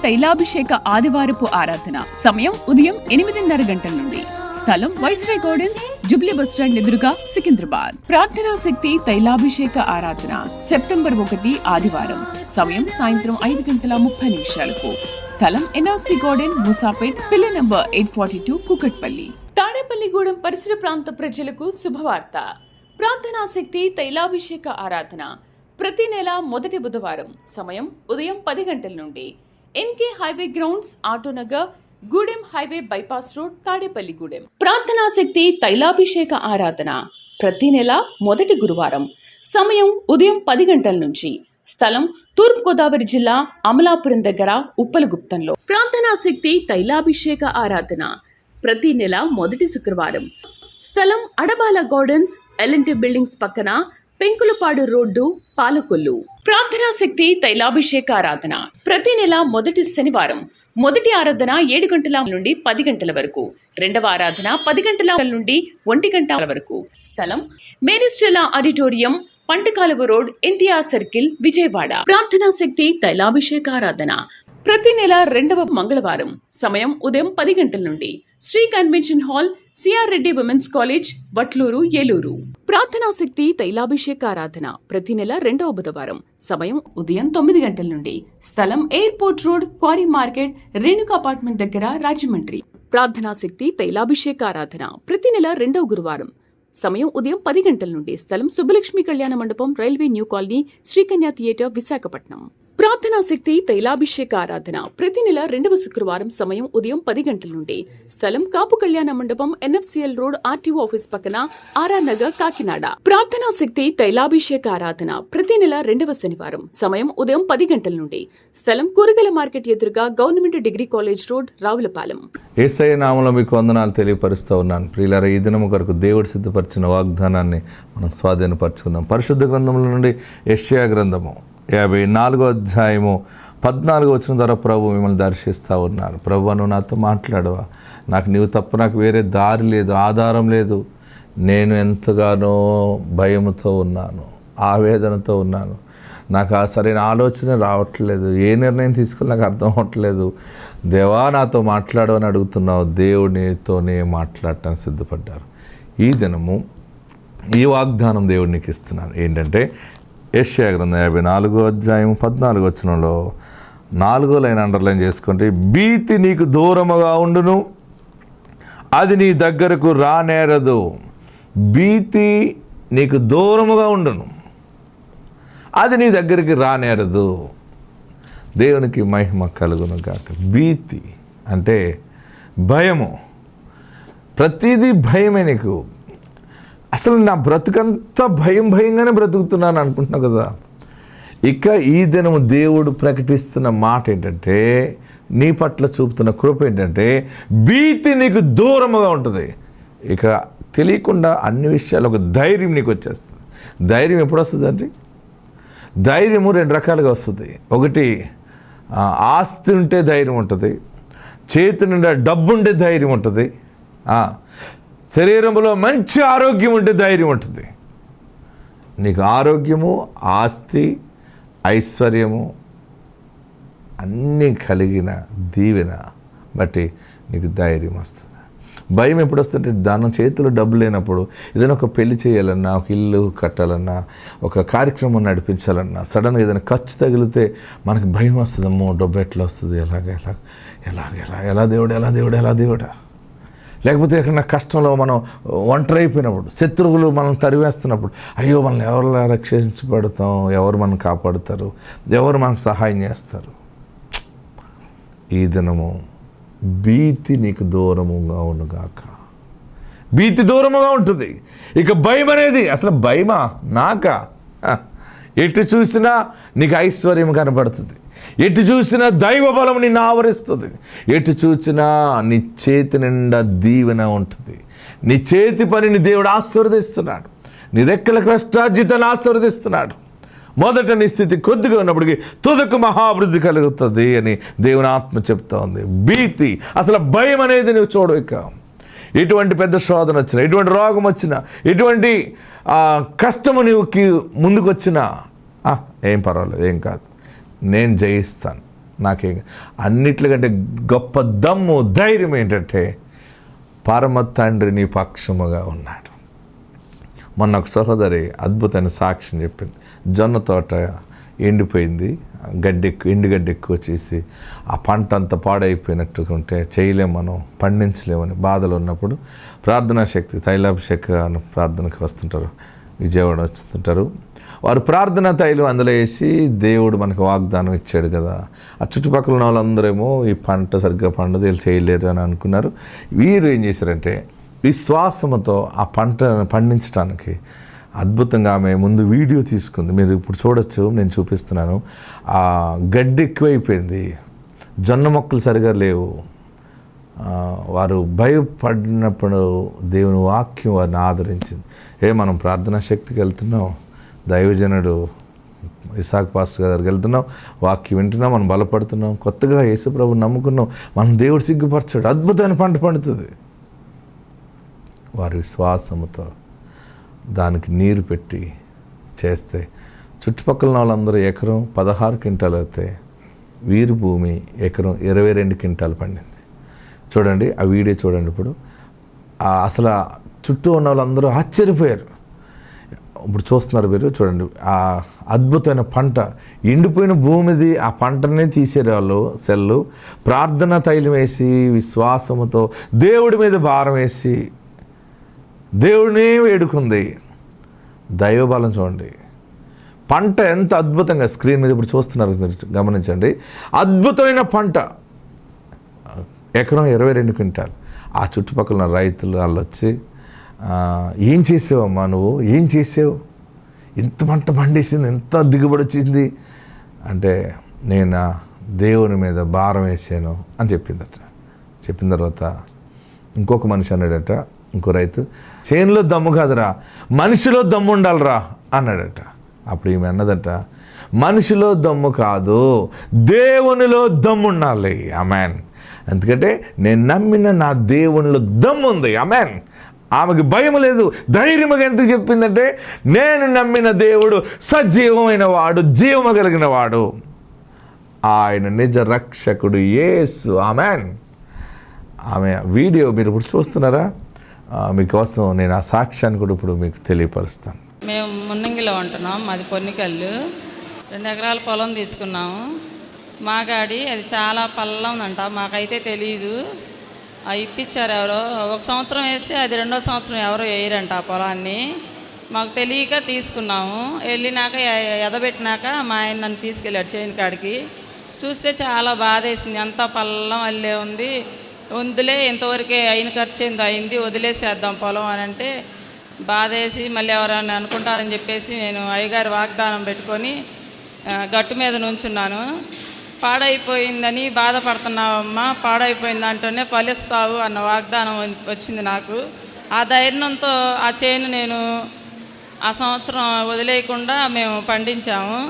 తైలాభిషేక ఆదివారపు ఆరాధన. సమయం ఉదయం 8:30 గంటల నుండి. స్థలం వైస్రాయ్ గార్డెన్స్, జుబ్లీ బస్టాండ్ ఎదురుగా, సికింద్రాబాద్. ప్రార్థనా శక్తి తైలాభిషేక ఆరాధన సెప్టెంబర్ 1 ఆదివారం. సమయం సాయంత్రం 5:30 స్థలం ఎన్ఆర్సీ గార్డెన్, ముసాపేట్, పిల్ల నంబర్ 842, కుకట్పల్లి. తాడేపల్లిగూడెం పరిసర ప్రాంత ప్రజలకు శుభవార్త. ప్రార్థనా శక్తి తైలాభిషేక ఆరాధన ప్రతి నెల మొదటి బుధవారం. సమయం ఉదయం 10 గంటల నుండి. NK highway grounds, Autonagar, Gudem highway bypass road, Tadepalligudem. ప్రార్థనా శక్తి తైలాభిషేక ఆరాధన ప్రతి నెల మొదటి గురువారం. సమయం ఉదయం 10 గంటల నుంచి. స్థలం తూర్పుగోదావరి జిల్లా, అమలాపురం దగ్గర, ఉప్పలగుప్తంలో. ప్రార్థనా శక్తి తైలాభిషేక ఆరాధన ప్రతి నెల మొదటి శుక్రవారం. స్థలం అడబాల గార్డెన్స్, ఎల్ఎన్టీ బిల్డింగ్స్ పక్కన, పెంకులపాడు రోడ్డు, పాలకొల్లు. ప్రార్థనా శక్తి తైలాభిషేక ఆరాధన ప్రతి నెల మొదటి శనివారం. మొదటి ఆరాధన 7 గంటల నుండి 10 గంటల వరకు. రెండవ ఆరాధన 10 గంటల నుండి 1 గంట వరకు. స్థలం Maris Stella auditorium, పంటకాలువ road, NTR circle, Vijayawada. ప్రార్థనా శక్తి తైలాభిషేక ఆరాధన ప్రతి నెల రెండవ మంగళవారం. సమయం ఉదయం 10 గంటల నుండి. Sri convention hall, CR Reddy women's college, Vatluru, Eluru. ప్రార్థనా శక్తి తైలాభిషేక ఆరాధన ప్రతి నెల రెండవ బుధవారం. సమయం ఉదయం 9 గంటల నుండి. స్థలం airport road, quarry market, Renuka apartment దగ్గర, రాజమండ్రి. ప్రార్థనా శక్తి తైలాభిషేక ఆరాధన ప్రతి నెల రెండవ గురువారం. సమయం ఉదయం 10 గంటల నుండి. స్థలం సుబ్బలక్ష్మి కళ్యాణ మండపం, railway new colony, Sri Kanya theatre, Visakhapatnam. ప్రార్థనా శక్తి తైలాభిషేక ఆరాధన ప్రతి నెల రెండవ శుక్రవారం. సమయం ఉదయం 10 గంటల నుండి. స్థలం కాపు కళ్యాణ మండపం, ఎన్ఎఫ్సిఎల్ రోడ్, ఆర్టీఓ ఆఫీస్ పక్కన, ఆర్ఆర్ నగర్, కాకినాడ. ప్రార్థనా శక్తి తైలాభిషేక ఆరాధన ప్రతి నెల రెండవ శనివారం. సమయం ఉదయం 10 గంటల నుండి. స్థలం కూరగాయల మార్కెట్ ఎదురుగా, government degree college road, Ravulapalem. Yesayya నామములో మీకు వందనాలు తెలియపరుస్తూ ఉన్నాను. ప్రియులారా, ఈ దినము కొరకు దేవుడు సిద్ధపరిచిన వాగ్దానాన్ని మనం స్వాధీనపరచుకుందాం. పరిశుద్ధ గ్రంథముల నుండి యెషయా గ్రంథము 54వ అధ్యాయము 14వ వచనం ద్వారా ప్రభు మిమ్మల్ని దర్శిస్తూ ఉన్నారు. ప్రభు, నువ్వు నాతో మాట్లాడవా? నాకు నీవు తప్ప నాకు వేరే దారి లేదు, ఆధారం లేదు. నేను ఎంతగానో భయముతో ఉన్నాను, ఆవేదనతో ఉన్నాను. నాకు ఆ సరైన ఆలోచన రావట్లేదు, ఏ నిర్ణయం తీసుకుని నాకు అర్థం అవ్వట్లేదు. దేవా, నాతో మాట్లాడు అని అడుగుతున్నావు. దేవుడితోనే మాట్లాడటానికి సిద్ధపడ్డారు. ఈ దినము ఈ వాగ్దానం దేవుడికి ఇస్తున్నాను. ఏంటంటే యెషయా గ్రంథం 54వ అధ్యాయం 14వ వచనంలో 4వ లైన్ అండర్లైన్ చేసుకుంటే, భీతి నీకు దూరముగా ఉండును, అది నీ దగ్గరకు రానేరదు. భీతి నీకు దూరముగా ఉండును, అది నీ దగ్గరికి రానేరదు. దేవునికి మహిమ కలుగును గాక. భీతి అంటే భయము. ప్రతిదీ భయమే నీకు. అసలు నా బ్రతుకంతా భయంగానే బ్రతుకుతున్నాను అనుకుంటున్నావు కదా. ఇక ఈ దినము దేవుడు ప్రకటిస్తున్న మాట ఏంటంటే, నీ పట్ల చూపుతున్న కృప ఏంటంటే, భీతి నీకు దూరముగా ఉంటుంది. ఇక తెలియకుండా అన్ని విషయాలు ఒక ధైర్యం నీకు వచ్చేస్తుంది. ధైర్యం ఎప్పుడు వస్తుందండి? ధైర్యము 2 రకాలుగా వస్తుంది. ఒకటి, ఆస్తి ఉంటే ధైర్యం ఉంటుంది, చేతి నిండా డబ్బు ఉంటే ధైర్యం ఉంటుంది, శరీరంలో మంచి ఆరోగ్యం ఉంటే ధైర్యం ఉంటుంది. నీకు ఆరోగ్యము, ఆస్తి, ఐశ్వర్యము అన్నీ కలిగిన దీవెన బట్టి నీకు ధైర్యం వస్తుంది. భయం ఎప్పుడు వస్తుంటే, దాని చేతిలో డబ్బు లేనప్పుడు, ఏదైనా ఒక పెళ్లి చేయాలన్నా, ఒక ఇల్లు కట్టాలన్నా, ఒక కార్యక్రమం నడిపించాలన్నా, సడన్గా ఏదైనా ఖర్చు తగిలితే మనకు భయం వస్తుంది. అమ్మో, డబ్బు ఎట్లా వస్తుంది, ఎలా దేవుడా. లేకపోతే ఎక్కడ కష్టంలో మనం ఒంటరి అయిపోయినప్పుడు, శత్రువులు మనం తరివేస్తున్నప్పుడు, అయ్యో, మనల్ని ఎవరు రక్షించబడతాం, ఎవరు మనం కాపాడుతారు, ఎవరు మనకు సహాయం చేస్తారు. ఈ దినము భీతి నీకు దూరముగా ఉండుగాక. భీతి దూరముగా ఉంటుంది. ఇక భయం అనేది, అసలు భయమా నాకా? ఎటు చూసినా నీకు ఐశ్వర్యం కనబడుతుంది, ఎటు చూసినా దైవ బలం నిన్ను ఆవరిస్తుంది, ఎటు చూసినా నీ చేతి నిండా దీవెన ఉంటుంది. నీ చేతి పనిని దేవుడు ఆశీర్వదిస్తున్నాడు, నీ రెక్కల కష్టార్జితాన్ని ఆశీర్వదిస్తున్నాడు. మొదట నీ స్థితి కొద్దిగా ఉన్నప్పటికీ తుదకు మహాభివృద్ధి కలుగుతుంది అని దేవుని ఆత్మ చెప్తా ఉంది. భీతి, అసలు భయం అనేది నువ్వు చూడవు. ఇక ఎటువంటి పెద్ద శోధన వచ్చినా, ఎటువంటి రోగం వచ్చినా, ఎటువంటి కష్టము నీవుకి ముందుకు వచ్చినా, ఏం పర్వాలేదు, ఏం కాదు, నేను జయిస్తాను, నాకే అన్నిట్లకంటే గొప్ప దమ్ము ధైర్యం ఏంటంటే పరమ తండ్రి నీ పక్షముగా ఉన్నాడు. మొన్న ఒక సహోదరి అద్భుతమైన సాక్ష్యం చెప్పింది. జొన్న తోట ఎండిపోయింది, ఎండుగడ్డి ఎక్కువ వచ్చేసి ఆ పంట అంతా పాడైపోయినట్టుగా ఉంటే చేయలేము, మనం పండించలేమని బాధలు ఉన్నప్పుడు ప్రార్థనా శక్తి తైలాభిషేక ప్రార్థనకు వస్తుంటారు, విజయవాడ వస్తుంటారు. వారు ప్రార్థనా తైలం అందులో వేసి దేవుడు మనకు వాగ్దానం ఇచ్చాడు కదా. ఆ చుట్టుపక్కల ఉన్న వాళ్ళందరేమో ఈ పంట సరిగ్గా పండదు, వీళ్ళు చేయలేరు అని అనుకున్నారు. వీరు ఏం చేశారంటే విశ్వాసంతో ఆ పంటను పండించడానికి అద్భుతంగా ఆమె ముందు వీడియో తీసుకుంది. మీరు ఇప్పుడు చూడొచ్చు, నేను చూపిస్తున్నాను. ఆ గడ్డి ఎక్కువైపోయింది, జొన్న మొక్కలు సరిగా లేవు. వారు భయపడినప్పుడు దేవుని వాక్యం వారిని ఆదరించింది. మనం ప్రార్థనా శక్తికి వెళ్తున్నాం, దైవజనుడు ఇసాక్ పాస్టర్ గారికి వెళ్తున్నాం, వాక్యం వింటున్నాం, మనం బలపడుతున్నాం, కొత్తగా యేసుప్రభుని నమ్ముకున్నాం, మనం దేవుడు సిగ్గుపరచాడు, అద్భుతమైన పంట పండుతుంది. వారి విశ్వాసముతో దానికి నీరు పెట్టి చేస్తే చుట్టుపక్కల వాళ్ళందరూ ఎకరం 16 క్వింటాలు అయితే వీరి భూమి ఎకరం 22 క్వింటాలు పండింది. చూడండి ఆ వీడియో చూడండి. ఇప్పుడు అసలు చుట్టూ ఉన్న వాళ్ళందరూ ఆశ్చర్యపోయారు. ఇప్పుడు చూస్తున్నారు మీరు, చూడండి ఆ అద్భుతమైన పంట, ఎండిపోయిన భూమిది ఆ పంటనే తీసేరు వాళ్ళు. సెల్లు ప్రార్థన తైలం వేసి విశ్వాసముతో దేవుడి మీద భారం వేసి దేవుడినే వేడుకుంది. దైవబలం చూడండి, పంట ఎంత అద్భుతంగా స్క్రీన్ మీద ఇప్పుడు చూస్తున్నారు మీరు గమనించండి. అద్భుతమైన పంట, ఎకరం 22 క్వింటాలు. ఆ చుట్టుపక్కల ఉన్న రైతులు వాళ్ళు వచ్చి, ఏం చేసావమ్మా నువ్వు, ఏం చేసావు, ఇంత పంట పండేసింది, ఎంత దిగుబడి వచ్చింది అంటే, నేను దేవుని మీద భారం వేసాను అని చెప్పిందట. చెప్పిన తర్వాత ఇంకొక మనిషి అన్నాడట, ఇంకో రైతు, చేనులో దమ్ము కాదురా, మనిషిలో దమ్ము ఉండాలిరా అన్నాడట. అప్పుడు ఈమె అన్నదట, మనిషిలో దమ్ము కాదు, దేవునిలో దమ్ము ఉండాలి. ఆమెన్. ఎందుకంటే నేను నమ్మిన నా దేవునిలో దమ్ము ఉంది. ఆమెన్. ఆమెకు భయం లేదు, ధైర్యంగా ఎందుకు చెప్పిందంటే, నేను నమ్మిన దేవుడు సజీవమైన వాడు, జీవము కలిగిన వాడు, ఆయన నిజ రక్షకుడు యేసు. ఆమెన్. ఆమె వీడియో మీరు ఇప్పుడు చూస్తున్నారా? మీకోసం నేను ఆ సాక్ష్యాన్ని కూడా ఇప్పుడు మీకు తెలియపరుస్తాను. మేము మున్నంగిలో ఉంటున్నాం, మాది పొన్నికల్లు. 2 ఎకరాల పొలం తీసుకున్నాము. మాగాడి అది చాలా పల్లం ఉందంట, మాకైతే తెలియదు. ఇప్పించారు ఎవరో. 1 సంవత్సరం వేస్తే అది 2వ సంవత్సరం ఎవరో వేయరంట ఆ పొలాన్ని. మాకు తెలియక తీసుకున్నాము. వెళ్ళినాక ఎదబెట్టినాక మా ఆయన నన్ను తీసుకెళ్ళాడు చేను కాడికి. చూస్తే చాలా బాధ వేసింది, అంతా పల్లం అల్లే ఉంది. వదిలే, ఇంతవరకే అయిన ఖర్చు ఏందో అయింది, వదిలేసేద్దాం పొలం అని అంటే బాధ వేసి మళ్ళీ ఎవరైనా అనుకుంటారని చెప్పేసి నేను అయ్యగారి వాగ్దానం పెట్టుకొని గట్టు మీద నుంచున్నాను. పాడైపోయిందని బాధపడుతున్నావమ్మా, పాడైపోయింది అంటూనే ఫలిస్తావు అన్న వాగ్దానం వచ్చింది నాకు. ఆ ధైర్యంతో ఆ చేను నేను ఆ సంవత్సరం వదిలేయకుండా మేము పండించాము.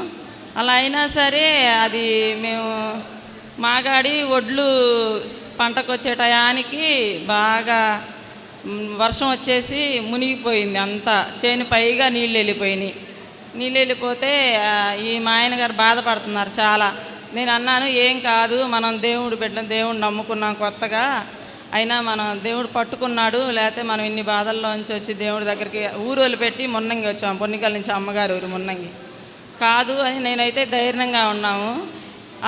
అలా అయినా సరే అది మేము మాగాడి ఒడ్లు పంటకు వచ్చే టయానికి బాగా వర్షం వచ్చేసి మునిగిపోయింది అంతా, చేను పైగా నీళ్ళు వెళ్ళిపోయినాయి. నీళ్ళు వెళ్ళిపోతే ఈ మా ఆయన గారు బాధపడుతున్నారు చాలా. నేను అన్నాను, ఏం కాదు, మనం దేవుడు బిడ్డ, దేవుడిని నమ్ముకున్నాం కొత్తగా, అయినా మనం దేవుడు పట్టుకున్నాడు, లేకపోతే మనం ఇన్ని బాధల్లోంచి వచ్చి దేవుడి దగ్గరికి ఊరు వదిలిపెట్టి మున్నంగి వచ్చాము, పొన్నికల్ నుంచి అమ్మగారు ఊరు మున్నంగి. కాదు అని నేనైతే ధైర్యంగా ఉన్నాము.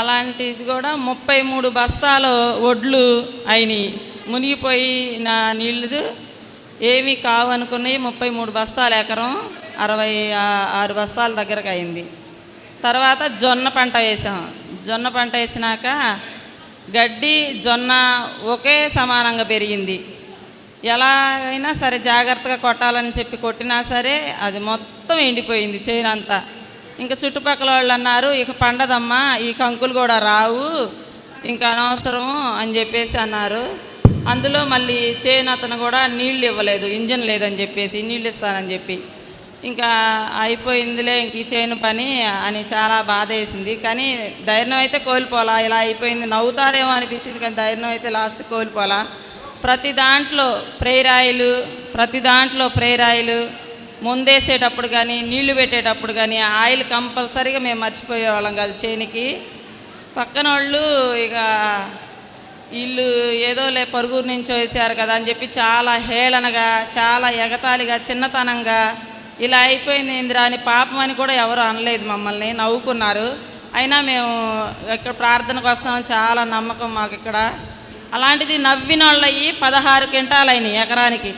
అలాంటిది కూడా 33 బస్తాలు ఒడ్లు అయినాయి, మునిగిపోయిన నీళ్ళు ఏమీ కావనుకున్నాయి. 33 బస్తాలు ఎకరం 66 బస్తాల దగ్గరకు అయింది. తర్వాత జొన్న పంట వేసాం. జొన్న పంట వేసినాక గడ్డి జొన్న ఒకే సమానంగా పెరిగింది. ఎలాగైనా సరే జాగ్రత్తగా కొట్టాలని చెప్పి కొట్టినా సరే అది మొత్తం ఎండిపోయింది చేను అంతా. ఇంకా చుట్టుపక్కల వాళ్ళు అన్నారు, ఇక పండదమ్మా, ఈ కంకులు కూడా రావు, ఇంకా అనవసరం అని చెప్పేసి అన్నారు. అందులో మళ్ళీ చేను అతను కూడా నీళ్ళు ఇవ్వలేదు, ఇంజన్ లేదని చెప్పేసి, నీళ్ళు ఇస్తానని చెప్పి. ఇంకా అయిపోయిందిలే ఇంక ఈ చేను పని అని చాలా బాధ వేసింది. కానీ ధైర్యం అయితే కోల్పోలా. ఇలా అయిపోయింది నవ్వుతారేమో అనిపించింది, కానీ ధైర్యం అయితే లాస్ట్ కోల్పోలా. ప్రతి దాంట్లో ప్రేరాయిలు ముందేసేటప్పుడు కానీ నీళ్లు పెట్టేటప్పుడు కానీ ఆయిల్ కంపల్సరీగా మేము మర్చిపోయేవాళ్ళం కాదు చేనికి. పక్కన వాళ్ళు ఇక వీళ్ళు ఏదోలే పరుగురు నుంచి వేసారు కదా అని చెప్పి చాలా హేళనగా, చాలా ఎగతాళిగా, చిన్నతనంగా ఇలా అయిపోయింది ఇందిరా అని, పాపం అని కూడా ఎవరు అనలేదు, మమ్మల్ని నవ్వుకున్నారు. అయినా మేము ఇక్కడ ప్రార్థనకు వస్తామని చాలా నమ్మకం మాకు ఇక్కడ. అలాంటిది నవ్విన వాళ్ళు అయ్యి 16 క్వింటాలు అయినాయి ఎకరానికి.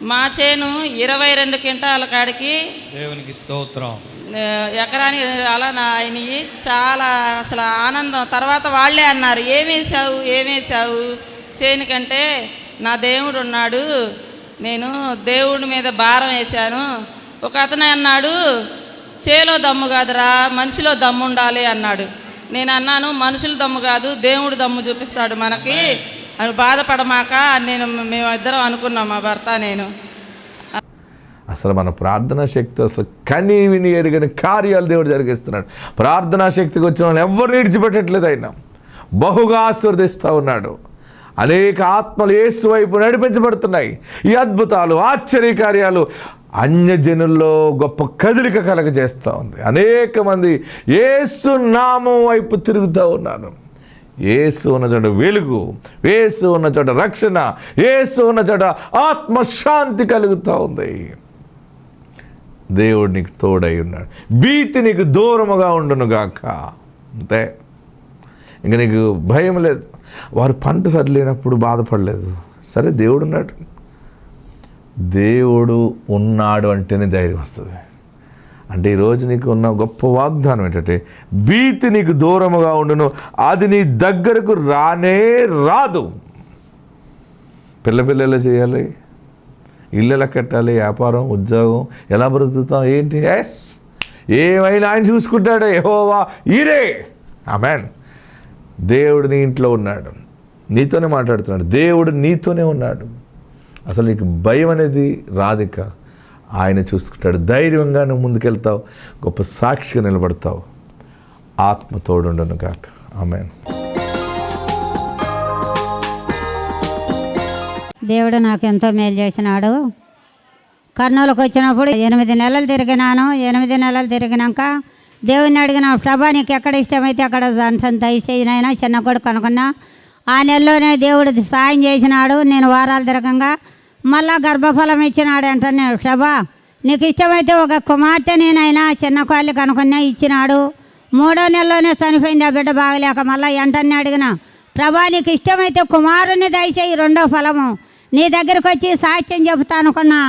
మా చేను 22 క్వింటాల కాడికి దేవునికి స్తోత్రం. ఎకరానికి అలా అయినాయి. చాలా అసలు ఆనందం. తర్వాత వాళ్ళే అన్నారు, ఏమేసావు చేను కంటే, నా దేవుడు ఉన్నాడు, నేను దేవుడి మీద భారం వేశాను. ఒక అతను అన్నాడు, చేలో దమ్ము కాదురా, మనిషిలో దమ్ము ఉండాలి అన్నాడు. నేను అన్నాను, మనుషుల దమ్ము కాదు, దేవుడు దమ్ము చూపిస్తాడు మనకి అని, బాధపడమాక మేమిద్దరం అనుకున్నాం, మా భర్త నేను. అసలు మన ప్రార్థనా శక్తి అసలు కనీ విని ఎరుగని కార్యాలు దేవుడు జరిగిస్తున్నాడు. ప్రార్థనా శక్తికి వచ్చిన వాళ్ళు ఎవరిని విడిచిపెట్టట్లేదు. ఆయన బహుగా ఆశీర్వదిస్తూ ఉన్నాడు. అనేక ఆత్మలు యేసు వైపు నడిపించబడుతున్నాయి. ఈ అద్భుతాలు, ఆశ్చర్యకార్యాలు అన్యజనుల్లో గొప్ప కదలిక కలగజేస్తూ ఉంది. అనేక మంది యేసు నామం వైపు తిరుగుతూ ఉన్నారు. యేసు ఉన్న చోట వెలుగు, యేసు ఉన్న చోట రక్షణ, యేసు ఉన్న చోట ఆత్మశాంతి కలుగుతూ ఉంది. దేవుడు నీకు తోడై ఉన్నాడు. భీతి నీకు దూరముగా ఉండునుగాక. అంతే, ఇంక నీకు భయం లేదు. వారు పంట సరిలేనప్పుడు బాధపడలేదు. సరే, దేవుడు ఉన్నాడు. దేవుడు ఉన్నాడు అంటేనే ధైర్యం వస్తుంది. అంటే ఈరోజు నీకు ఉన్న గొప్ప వాగ్దానం ఏంటంటే, భీతి నీకు దూరముగా ఉండును, అది నీ దగ్గరకు రానే రాదు. పిల్లలు చేయాలి, ఇల్లు ఎలా కట్టాలి, వ్యాపారం, ఉద్యోగం ఎలా బ్రతుకుతాం, ఏంటి, ఏమైనా ఆయన చూసుకుంటాడు. యెహోవా ఈరే. ఆమేన్. దేవుడు నీ ఇంట్లో ఉన్నాడు, నీతోనే మాట్లాడుతున్నాడు. దేవుడు నీతోనే ఉన్నాడు. అసలు నీకు భయం అనేది రాదిక. ఆయన చూసుకుంటాడు. ధైర్యంగా నువ్వు ముందుకెళ్తావు, గొప్ప సాక్షిగా నిలబడతావు. ఆత్మ తోడుండును గాక. ఆమేన్. దేవుడు నాకు ఎంతో మేలు చేసినాడు. కర్నూలుకు వచ్చినప్పుడు 8 నెలలు తిరిగినాను. 8 నెలలు తిరిగినాక దేవుని అడిగిన, ప్రభా నీకు ఎక్కడ ఇష్టమైతే అక్కడ అంత దయచేయినైనా చిన్న కొడుకు అనుకున్నా. ఆ నెలలోనే దేవుడు సాయం చేసినాడు. నేను వారాలు తిరగంగా మళ్ళా గర్భఫలం ఇచ్చినాడు. అంటే ప్రభా నీకు ఇష్టమైతే ఒక కుమార్తె నేనైనా చిన్న కాళ్ళు కనుక్కున్నా ఇచ్చినాడు. 3వ నెలలోనే చనిపోయింది ఆ బిడ్డ బాగలేక. మళ్ళీ వెంటనే అడిగిన, ప్రభా నీకు ఇష్టమైతే కుమారుని దయచేయి, 2వ ఫలము నీ దగ్గరికి వచ్చి సాక్ష్యం చెబుతా అనుకున్నా.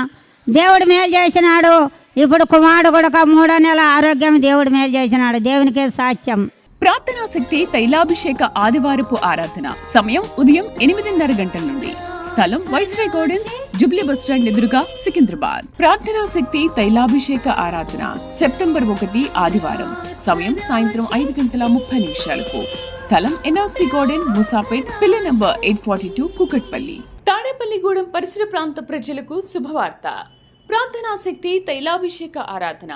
దేవుడు మేలు చేసినాడు. ఇప్పుడు కుమారుడు కూడా 3వ నెల ఆరోగ్యం దేవుడు మేలు చేసినాడు. దేవునికే సాక్ష్యం. ప్రార్థనా శక్తి తైలాభిషేక ఆదివారపు ఆరాధన సమయం ఉదయం 8:30 గంటల నుండి. స్థలం viceroy gardens, Jubilee bus stand ఎదురుగా, సికింద్రాబాద్. ప్రార్థనా శక్తి తైలాభిషేక ఆరాధన సెప్టెంబర్ 1 ఆదివారం. సమయం సాయంత్రం 5:30 స్థలం NRC garden, Moosapet, pillar number 842, Kukatpally. Tadepalligudem పరిసర ప్రాంత ప్రజలకు శుభవార్త. ప్రార్థనా శక్తి తైలాభిషేక ఆరాధన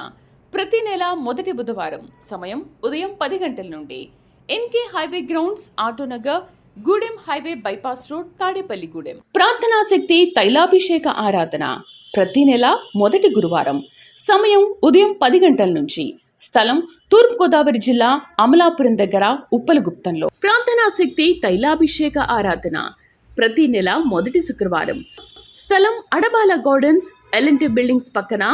ప్రతి నెల మొదటి బుధవారం. సమయం ఉదయం 10 గంటల నుండి. NK highway grounds, Autonagar, Gudem highway bypass road, Tadepalligudem. ప్రార్థనా శక్తి తైలాభిషేక ఆరాధన ప్రతి నెల మొదటి గురువారం. సమయం ఉదయం 10 గంటల నుంచి. స్థలం తూర్పుగోదావరి జిల్లా, అమలాపురం దగ్గర, ఉప్పలగుప్తంలో. ప్రార్థనా శక్తి తైలాభిషేక ఆరాధన ప్రతి నెల మొదటి శుక్రవారం. స్థలం అడబాల గార్డెన్స్, ఎల్ఎన్టీ బిల్డింగ్స్ పక్కన,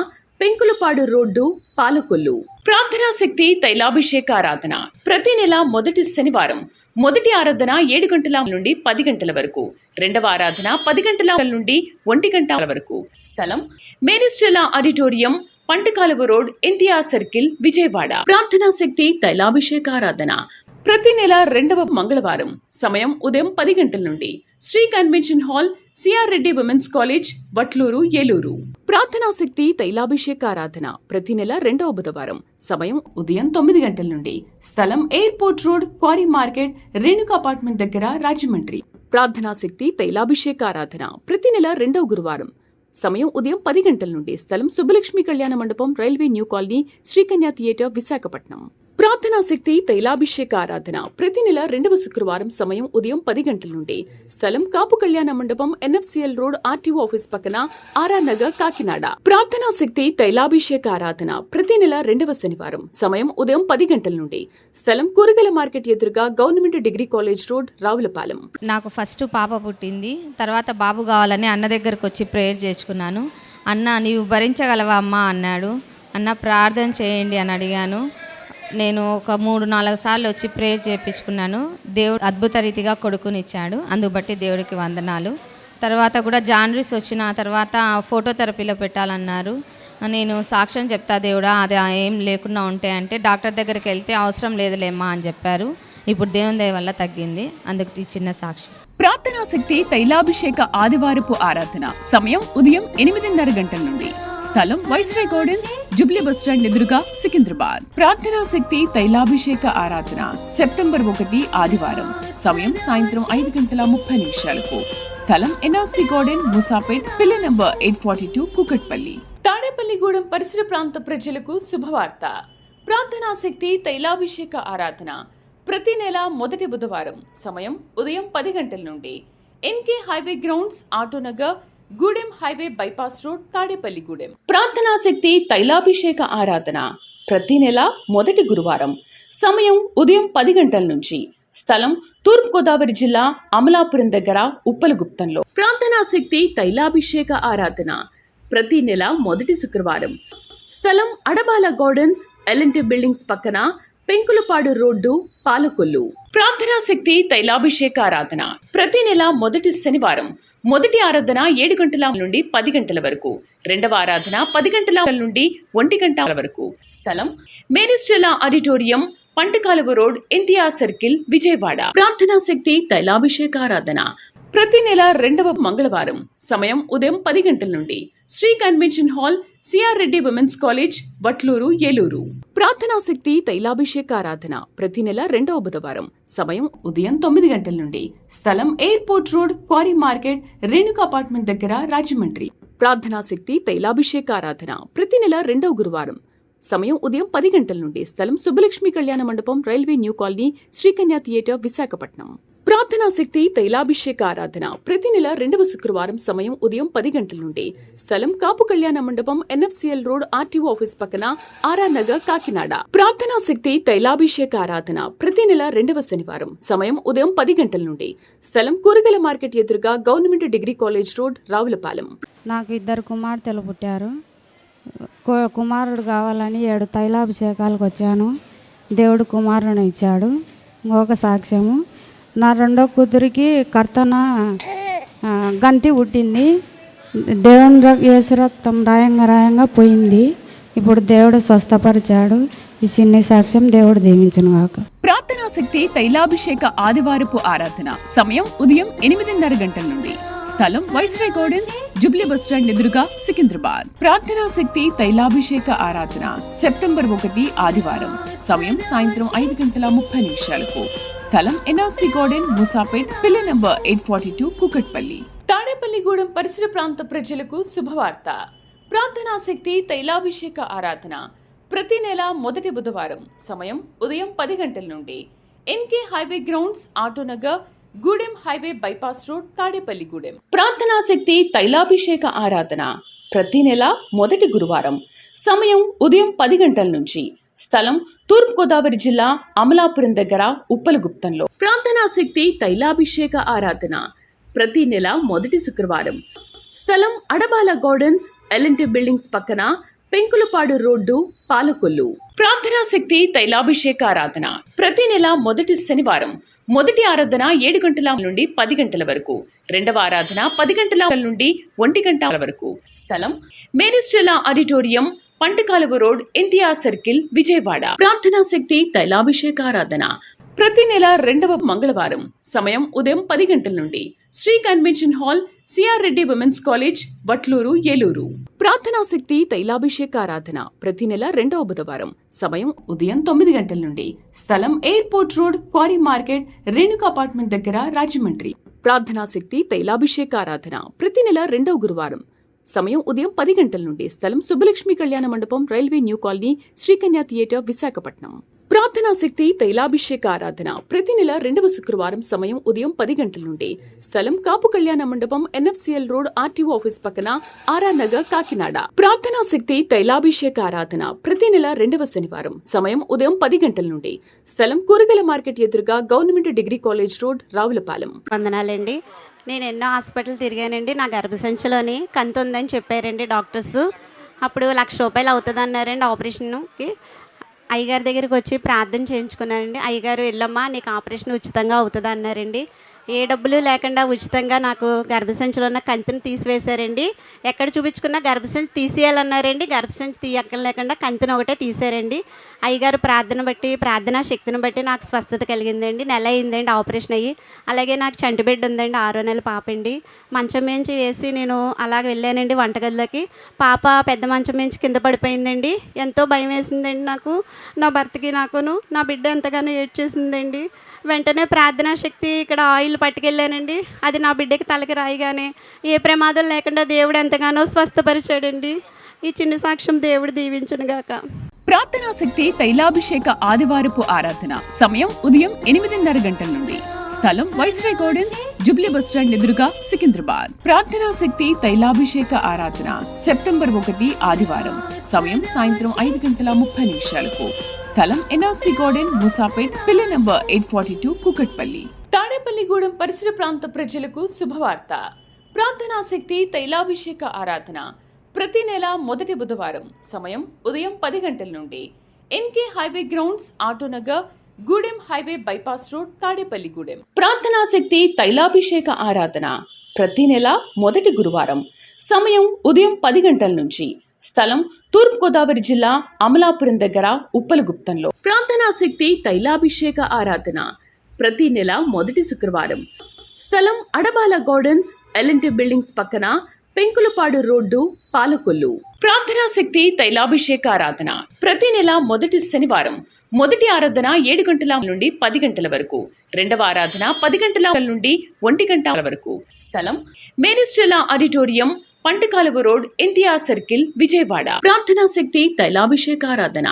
పెంకులపాడు రోడ్డు, పాలకొల్లు. ప్రార్థనా శక్తి తైలాభిషేక ఆరాధన ప్రతి నెల మొదటి శనివారం. మొదటి ఆరాధన 7 గంటల నుండి 10 గంటల వరకు. 2వ ఆరాధన 10 గంటల నుండి 1 గంట వరకు. స్థలం మేనిస్టెలా auditorium, పంటకాలువ road, NTR circle, Vijayawada. ప్రార్థనా శక్తి తైలాభిషేక ఆరాధన ప్రతి నెల 2వ మంగళవారం. సమయం ఉదయం 10 గంటల నుండి. Sri convention hall, CR Reddy women's college, Vatluru, Eluru. ప్రార్థనా శక్తి తైలాభిషేక ఆరాధన ప్రతి నెల 2వ బుధవారం. సమయం ఉదయం 9 గంటల నుండి. స్థలం airport road, quarry market, Renuka apartment దగ్గర, రాజమండ్రి. ప్రార్థనా శక్తి తైలాభిషేక ఆరాధన ప్రతి నెల 2వ గురువారం. సమయం ఉదయం 10 గంటల నుండి. స్థలం సుబ్బలక్ష్మి కళ్యాణ మండపం, railway new colony, Srikanya theatre, Visakhapatnam. ప్రార్థనా శక్తి తైలాభిషేక ఆరాధన ప్రతి నెల 2వ శుక్రవారం సమయం ఉదయం 10 గంటల నుండి. స్థలం కాపు కళ్యాణ మండపం, NFCL రోడ్, RTO ఆఫీస్ పక్కన, RR నగర్, కాకినాడ. ప్రార్థనా శక్తి తైలాభిషేక ఆరాధన ప్రతి నెల 2వ శనివారం సమయం ఉదయం 10 గంటల నుండి. స్థలం కూరగాయల మార్కెట్ ఎదురుగా, government degree college road, Ravulapalem. నాకు ఫస్ట్ పాప పుట్టింది, తర్వాత బాబు కావాలని అన్న దగ్గరకు వచ్చి ప్రేయర్ చేసుకున్నాను. అన్న నీవు భరించగలవా అమ్మా అన్నాడు. అన్న ప్రార్థన చేయండి అని అడిగాను. నేను ఒక 3-4 సార్లు వచ్చి ప్రేయర్ చేయించుకున్నాను. దేవుడు అద్భుత రీతిగా కొడుకునిచ్చాడు. అందుబట్టి దేవుడికి వందనాలు. తర్వాత కూడా జాండ్రీస్ వచ్చిన తర్వాత ఫోటోథెరపీలో పెట్టాలన్నారు. నేను సాక్ష్యం చెప్తా దేవుడా, అది ఏం లేకుండా ఉంటే అంటే డాక్టర్ దగ్గరికి వెళ్తే అవసరం లేదులేమ్మా అని చెప్పారు. ఇప్పుడు దేవుని దయ వల్ల తగ్గింది. అందుకు ఈ చిన్న సాక్ష్యం. ప్రార్థనా శక్తి తైలాభిషేక ఆదివారపు ఆరాధన సమయం ఉదయం 8:30 గంటల నుండి. స్థలం viceroy gardens, Jubilee bus stand ఎదురుగా, సికింద్రాబాద్. ప్రార్థనా శక్తి తైలాభిషేక ఆరాధన సెప్టెంబర్ 1 ఆదివారం సమయం సాయంత్రం 5:30 స్థలం NRC గార్డెన్, ముసాపేట్, పిల్ల నంబర్ 842, కుకట్పల్లి. తాడేపల్లిగూడెం పరిసర ప్రాంత ప్రజలకు శుభవార్త. ప్రార్థనా శక్తి తైలాభిషేక ఆరాధన ప్రతి నెల మొదటి బుధవారం సమయం ఉదయం 10 గంటల నుండి. NK highway grounds, Autonagar, Gudem highway bypass road, Tadepalligudem. ప్రార్థనా శక్తి తైలాభిషేక ఆరాధన ప్రతి నెల మొదటి గురువారం సమయం ఉదయం 10 గంటల నుంచి. స్థలం తూర్పుగోదావరి జిల్లా, అమలాపురం దగ్గర, ఉప్పలగుప్తంలో. ప్రార్థనా శక్తి తైలాభిషేక ఆరాధన ప్రతి నెల మొదటి శుక్రవారం. స్థలం అడబాల గార్డెన్స్, LNT బిల్డింగ్స్ పక్కన, పెంకులపాడు రోడ్డు, పాలకొల్లు. ప్రార్థనా శక్తి తైలాభిషేక ఆరాధన ప్రతి నెల మొదటి శనివారం. మొదటి ఆరాధన 7 గంటల నుండి 10 గంటల వరకు. రెండవ ఆరాధన 10 గంటల నుండి 1 గంట వరకు. స్థలం Maris Stella auditorium, పంటకాలువ road, NTR circle, Vijayawada. ప్రార్థనా శక్తి తైలాభిషేక ఆరాధన ప్రతి నెల 2వ మంగళవారం సమయం ఉదయం 10 గంటల నుండి. Sri convention hall, CR Reddy women's college, Vatluru, Eluru. ప్రార్థనా శక్తి తైలాభిషేక ఆరాధన ప్రతి నెల 2వ బుధవారం సమయం ఉదయం 9 గంటల నుండి. స్థలం airport road, quarry market, Renuka apartment దగ్గర, రాజమండ్రి. ప్రార్థనా శక్తి తైలాభిషేక ఆరాధన ప్రతి నెల 2వ గురువారం సమయం ఉదయం 10 గంటల నుండి. స్థలం సుబ్బలక్ష్మి కళ్యాణ మండపం, railway new colony, Srikanya theatre, Visakhapatnam. ప్రార్థనా శక్తి తైలాభిషేక ఆరాధన ప్రతి నెల 2వ శుక్రవారం సమయం ఉదయం 10 గంటల నుండి. స్థలం కాపు కళ్యాణ మండపం, NFCL రోడ్, RTO ఆఫీస్ పక్కన, RR నగర్, కాకినాడ. ప్రార్థనా శక్తి తైలాభిషేక ఆరాధన ప్రతి నెల 2వ శనివారం సమయం ఉదయం 10 గంటల నుండి. స్థలం కూరగాయల మార్కెట్ ఎదురుగా, government degree college road, Ravulapalem. నాకు 2 కుమార్తెలు పుట్టారు. కుమారుడు కావాలని 7 తైలాభిషేకాలకు వచ్చాను. దేవుడు కుమారుని ఇచ్చాడు. ఇంకొక సాక్ష్యము, నా 2వ కూతురికి కర్తన గంతి పుట్టింది. దేవుని యేసు రక్తం రాయంగా పోయింది. ఇప్పుడు దేవుడు స్వస్థపరిచాడు. ఈ చిన్ని సాక్ష్యం దేవుడు దీవించును గాక. ప్రార్థనా శక్తి తైలాభిషేక ఆదివారపు ఆరాధన సమయం ఉదయం 8:30 గంటల నుండి. స్థలం viceroy gardens, Jubilee bus stand ఎదురుగా, సికింద్రాబాద్. ప్రార్థనా శక్తి తైలాభిషేక ఆరాధన సెప్టెంబర్ 1 ఆదివారం సమయం సాయంత్రం 5:30 స్థలం NRC గార్డెన్, ముసాపేట్, పిల్ల నంబర్ 842, కుకట్పల్లి. తాడేపల్లిగూడెం పరిసర ప్రాంత ప్రజలకు శుభవార్త. ప్రార్థనా శక్తి తైలాభిషేక ఆరాధన ప్రతి నెల మొదటి బుధవారం సమయం ఉదయం 10 గంటల నుండి. NK highway grounds, Autonagar, Gudem highway bypass road, Tadepalligudem. ప్రార్థనా శక్తి తైలాభిషేక ఆరాధన ప్రతి నెల మొదటి గురువారం సమయం ఉదయం 10 గంటల నుంచి. స్థలం తూర్పుగోదావరి జిల్లా, అమలాపురం దగ్గర, ఉప్పలగుప్తంలో. ప్రార్థనా శక్తి తైలాభిషేక ఆరాధన ప్రతి నెల మొదటి శుక్రవారం. స్థలం అడబాల గార్డెన్స్, LNT బిల్డింగ్స్ పక్కన, పెంకులపాడు రోడ్డు, పాలకొల్లు. ప్రార్థనా శక్తి తైలాభిషేక ఆరాధన ప్రతి నెల మొదటి శనివారం. మొదటి ఆరాధన 7 గంటల నుండి 10 గంటల వరకు. రెండవ ఆరాధన 10 గంటల నుండి 1 గంట వరకు. స్థలం Maris Stella auditorium, పంటకాలువ road, NTR circle, Vijayawada. ప్రార్థనా శక్తి తైలాభిషేక ఆరాధన ప్రతి నెల 2వ మంగళవారం సమయం ఉదయం 10 గంటల నుండి. Sri convention hall, CR Reddy women's college, Vatluru, Eluru. ప్రార్థనా శక్తి తైలాభిషేక ఆరాధన ప్రతి నెల 2వ బుధవారం సమయం ఉదయం 9 గంటల నుండి. స్థలం airport road, quarry market, Renuka apartment దగ్గర, రాజమండ్రి. ప్రార్థనా శక్తి తైలాభిషేక ఆరాధన ప్రతి నెల 2వ గురువారం సమయం ఉదయం 10 గంటల నుండి. స్థలం సుబ్బలక్ష్మి కళ్యాణ మండపం, railway new colony, Srikanya theatre, Visakhapatnam. ప్రార్థనా శక్తి తైలాభిషేక ఆరాధన ప్రతి నెల 2వ శుక్రవారం. సమయం ఉదయం 10 గంటల నుండి. స్థలం కాపు కళ్యాణ మండపం, NFCL రోడ్, RTO ఆఫీస్ పక్కన, RR నగర్, కాకినాడ. ప్రార్థనా శక్తి తైలాభిషేక ఆరాధన ప్రతి నెల 2వ శనివారం. సమయం ఉదయం 10 గంటల నుండి. స్థలం కూరగాయల మార్కెట్ ఎదురుగా, government degree college road, Ravulapalem. వందనాలండి. నేను ఎన్నో హాస్పిటల్ తిరిగానండి. నా గర్భసంచిలోని కంతు ఉందని చెప్పారండి డాక్టర్స్. అప్పుడు ₹1,00,000 అవుతుంది అన్నారండి ఆపరేషన్కి. అయ్యగారి దగ్గరికి వచ్చి ప్రార్థన చేయించుకున్నానండి. అయ్యగారు వెళ్ళమ్మా నీకు ఆపరేషన్ ఉచితంగా అవుతుంది అన్నారండి. ఏ డబ్బులు లేకుండా ఉచితంగా నాకు గర్భసంచిలో ఉన్న కంతిని తీసివేశారండి. ఎక్కడ చూపించుకున్నా గర్భసంచి తీసేయాలన్నారండి. గర్భసంచి తీయక్కర్లేకుండా కంతిని ఒకటే తీశారండి. అయ్యగారు ప్రార్థన బట్టి, ప్రార్థనా శక్తిని బట్టి నాకు స్వస్థత కలిగిందండి. నెల అయిందండి ఆపరేషన్ అయ్యి. అలాగే నాకు చంటి బిడ్డ ఉందండి, 6వ నెల పాప అండి. మంచం మించి వేసి నేను అలాగ వెళ్ళానండి వంటగదిలోకి. పాప పెద్ద మంచం మించి కింద పడిపోయిందండి. ఎంతో భయం వేసిందండి నాకు, నా భర్తకి, నాకును. నా బిడ్డ ఎంతగానో ఏడ్చేసిందండి. వెంటనే ప్రార్థనా శక్తి ఇక్కడ ఆయిల్ పట్టుకెళ్ళానండి. అది నా బిడ్డకి తలకి రాయిగానే ఏ ప్రమాదం లేకుండా దేవుడు ఎంతగానో స్వస్థపరిచాడండి. ఈ చిన్న సాక్ష్యం దేవుడు దీవించునుగాక. ప్రార్థనా శక్తి తైలాభిషేక ఆదివారపు ఆరాధన సమయం ఉదయం 8:30 గంటల నుండి. స్థలం వైస్రాయ్ గార్డెన్స్, జుబ్లీ బస్టాండ్ ఎదురుగా, సికింద్రాబాద్. ప్రార్థనా శక్తి తైలాభిషేక ఆరాధన సెప్టెంబర్ 1 ఆదివారం. సమయం సాయంత్రం 5:30 స్థలం NRC గార్డెన్, ముసాపేట్, పిల్ల నంబర్ 842, కుకట్పల్లి. తాడేపల్లిగూడెం పరిసర ప్రాంత ప్రజలకు శుభవార్త. ప్రార్థనా శక్తి తైలాభిషేక ఆరాధన ప్రతి నెల మొదటి బుధవారం. సమయం ఉదయం 10 గంటల నుండి. NK highway grounds, Autonagar, Gudem highway bypass road, Tadepalligudem. ప్రార్థనా శక్తి తైలాభిషేక ఆరాధన ప్రతి నెల మొదటి గురువారం. సమయం ఉదయం 10 గంటల నుంచి. స్థలం తూర్పుగోదావరి జిల్లా, అమలాపురం దగ్గర, ఉప్పలగుప్తంలో. ప్రార్థనా శక్తి తైలాభిషేక ఆరాధన ప్రతి నెల మొదటి శుక్రవారం. స్థలం అడబాల గార్డెన్స్, LNT బిల్డింగ్స్ పక్కన, పెంకులపాడు రోడ్డు, పాలకొల్లు. ప్రార్థనా శక్తి తైలాభిషేక ఆరాధన ప్రతి నెల మొదటి శనివారం. మొదటి ఆరాధన 7 గంటల నుండి 10 గంటల వరకు. రెండవ ఆరాధన 10 గంటల నుండి 1 గంట వరకు. స్థలం Maris Stella auditorium, పంటకాలువ road, NTR circle, Vijayawada. ప్రార్థనా శక్తి తైలాభిషేక ఆరాధన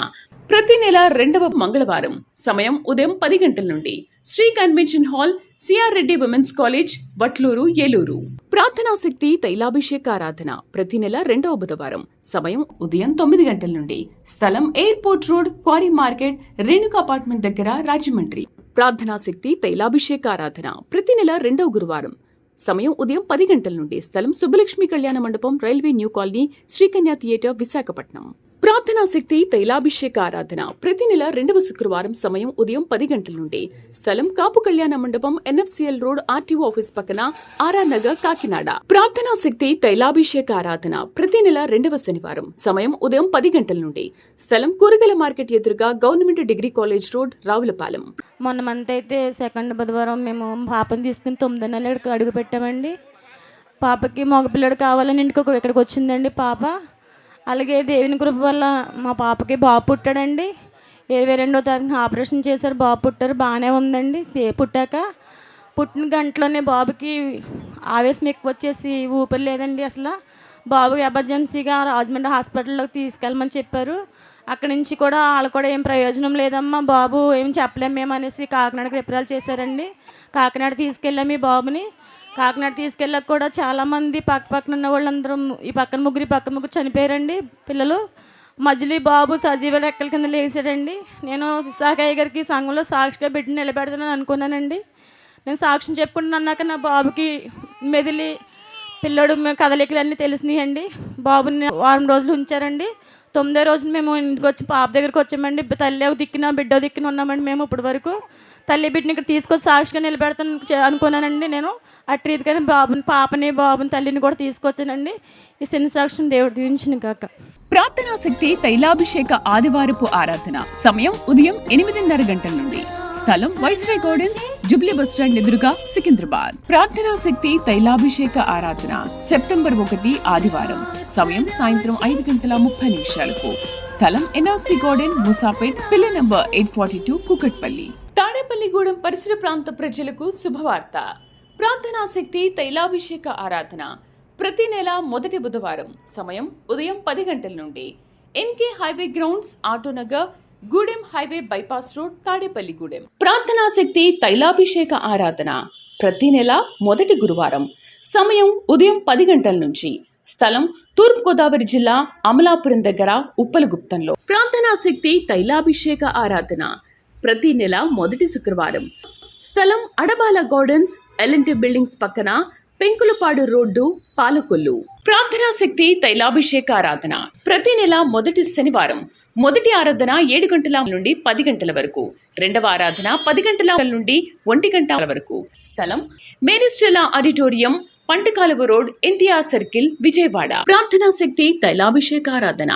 ప్రతి నెల 2వ మంగళవారం. సమయం ఉదయం 10 గంటల నుండి. Sri convention hall, CR Reddy women's college, Vatluru, Eluru. ప్రార్థనా శక్తి తైలాభిషేక ఆరాధన ప్రతి నెల 2వ బుధవారం. సమయం ఉదయం 9 గంటల నుండి. స్థలం airport road, quarry market, Renuka apartment దగ్గర, రాజమండ్రి. ప్రార్థనా శక్తి తైలాభిషేక ఆరాధన ప్రతి నెల 2వ గురువారం. సమయం ఉదయం 10 గంటల నుండి. స్థలం సుబ్బలక్ష్మి కళ్యాణ మండపం, railway new colony, Srikanya theatre, Visakhapatnam. ప్రార్థనా శక్తి తైలాభిషేక ఆరాధన ప్రతి నెల 2వ శుక్రవారం. సమయం ఉదయం 10 గంటల నుండి. స్థలం కాపు కళ్యాణ మండపం, NFCL రోడ్, RTO ఆఫీస్ పక్కన, RR నగర్, కాకినాడ. ప్రార్థనా శక్తి తైలాభిషేక ఆరాధన ప్రతి నెల 2వ శనివారం. సమయం ఉదయం 10 గంటల నుండి. స్థలం కూరగాయల మార్కెట్ ఎదురుగా, government degree college road, Ravulapalem. మొన్న మంత్ అయితే 2nd బుధవారం మేము పాపను తీసుకుని 9వ నెలకి అడుగు పెట్టామండి. పాపకి మగపిల్లడు కావాలని ఇక్కడికి వచ్చిందండి పాప. అలాగే దేవుని కృప వల్ల మా పాపకి బాబు పుట్టాడండి. 22వ తారీఖున ఆపరేషన్ చేశారు, బాబు పుట్టారు. బాగానే ఉందండి. పుట్టిన గంటలోనే బాబుకి ఆవేశం ఎక్కువ వచ్చేసి ఊపిరి లేదండి అసలు. బాబుకి ఎమర్జెన్సీగా రాజమండ్రి హాస్పిటల్లోకి తీసుకెళ్ళమని చెప్పారు. అక్కడి నుంచి కూడా వాళ్ళు కూడా ఏం ప్రయోజనం లేదమ్మా, బాబు ఏం చెప్పలేము మేము అనేసి కాకినాడకి రిఫరల్ చేశారండి. కాకినాడ తీసుకెళ్ళాము ఈ బాబుని. కాకినాడ తీసుకెళ్ళాక కూడా చాలామంది పక్కన ఉన్న వాళ్ళందరూ, ఈ పక్కన ముగ్గురు చనిపోయారండి పిల్లలు. మధ్యలో ఈ బాబు సజీవ రెక్కల కింద లేచాడండి. నేను విశాఖయ్య గారికి సంఘంలో సాక్షిగా బిడ్డని నిలబెడతానని అనుకున్నానండి. నేను సాక్ష్యం చెప్పుకుంటున్నాక నా బాబుకి మెదిలి పిల్లడు కదలికలు అన్నీ తెలిసినాయండి. బాబుని 1 వారం రోజులు ఉంచారండి. 9వ రోజున మేము ఇంటికి వచ్చి పాప దగ్గరికి వచ్చామండి. తల్లి దిక్కున బిడ్డ దిక్కున ఉన్నామండి మేము ఇప్పటి వరకు. తల్లి బిడ్డని ఇక్కడ తీసుకొచ్చి సాక్షిగా నిలబెడతాను అనుకున్నానండి నేను. అటు రీతిగానే బాబుని తల్లిని కూడా తీసుకొచ్చానండి. ఈ చిన్న సాక్ష్యం దేవుడు దీవించును గాక. ప్రార్థనా శక్తి తైలాభిషేక ఆదివారపు ఆరాధన సమయం ఉదయం 8:30 గంటల నుండి. స్థలం వైస్రాయ్ గార్డెన్స్, జుబ్లీ బస్టాండ్ ఎదురుగా, సికింద్రాబాద్. ప్రార్థనా శక్తి తైలాభిషేక ఆరాధన సెప్టెంబర్ 1 ఆదివారం. సమయం సాయంత్రం 5:30 స్థలం NRC గార్డెన్, ముసాపేట్, పిల్ల నంబర్ 842, కుకట్పల్లి. తాడేపల్లిగూడెం పరిసర ప్రాంత ప్రజలకు శుభవార్త. ప్రార్థనా శక్తి తైలాభిషేక ఆరాధన ప్రతి నెల మొదటి బుధవారం సమయం ఉదయం 10 గంటల నుండి NK highway grounds, Autonagar, Gudem highway bypass road, Tadepalligudem. ప్రార్థనా శక్తి తైలాభిషేక ఆరాధన ప్రతి నెల మొదటి గురువారం సమయం ఉదయం 10 గంటల నుంచి. స్థలం తూర్పుగోదావరి జిల్లా అమలాపురం దగ్గర ఉప్పలగుప్తంలో. ప్రార్థనా శక్తి తైలాభిషేక ఆరాధన ప్రతి నెల మొదటి శుక్రవారం. స్థలం అడబాల గార్డెన్స్, ఎల్ఎన్టీ బిల్డింగ్స్ పక్కన, పెంకులపాడు రోడ్డు, పాలకొల్లు. ప్రార్థనా శక్తి తైలాభిషేక ఆరాధన ప్రతి నెల మొదటి శనివారం. మొదటి ఆరాధన 7 గంటల నుండి 10 గంటల వరకు. రెండవ ఆరాధన 10 గంటల నుండి 1 గంట వరకు. స్థలం Maris Stella auditorium, పంటకాలువ road, NTR circle, Vijayawada. ప్రార్థనా శక్తి తైలాభిషేక ఆరాధన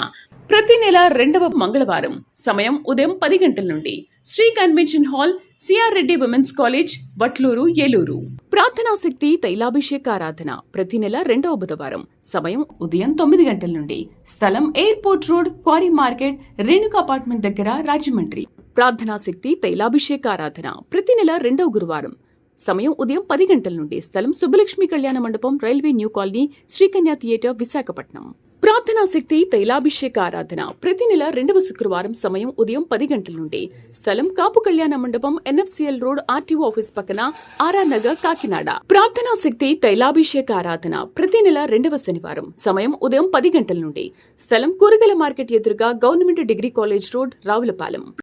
ప్రతి నెల రెండవ మంగళవారం సమయం ఉదయం 10 గంటల నుండి. Sri convention hall, CR Reddy women's college, Vatluru, Eluru. ప్రార్థనా శక్తి తైలాభిషేక ఆరాధన ప్రతి నెల రెండవ బుధవారం సమయం ఉదయం 9 గంటల నుండి. స్థలం airport road, quarry market, Renuka apartment దగ్గర, రాజమండ్రి. ప్రార్థనా శక్తి తైలాభిషేక ఆరాధన ప్రతి నెల రెండవ గురువారం సమయం ఉదయం 10 గంటల నుండి. స్థలం సుబ్బలక్ష్మి కళ్యాణ మండపం, railway new colony, Sri Kanya theatre, Visakhapatnam. ప్రార్థనా శక్తి తైలాభిషేక ఆరాధన ప్రతి నెల రెండవ శుక్రవారం సమయం ఉదయం 10 గంటల నుండి. స్థలం కాపు కళ్యాణ మండపం, ఎన్ఎఫ్సిఎల్ రోడ్, ఆర్టీఓ ఆఫీస్ పక్కన, ఆర్ఆర్ నగర్, కాకినాడ. ప్రార్థనా శక్తి తైలాభిషేక ఆరాధన ప్రతి నెల రెండవ శనివారం సమయం ఉదయం 10 గంటల నుండి. స్థలం కూరగాయల మార్కెట్ ఎదురుగా, government degree college road, Ravulapalem.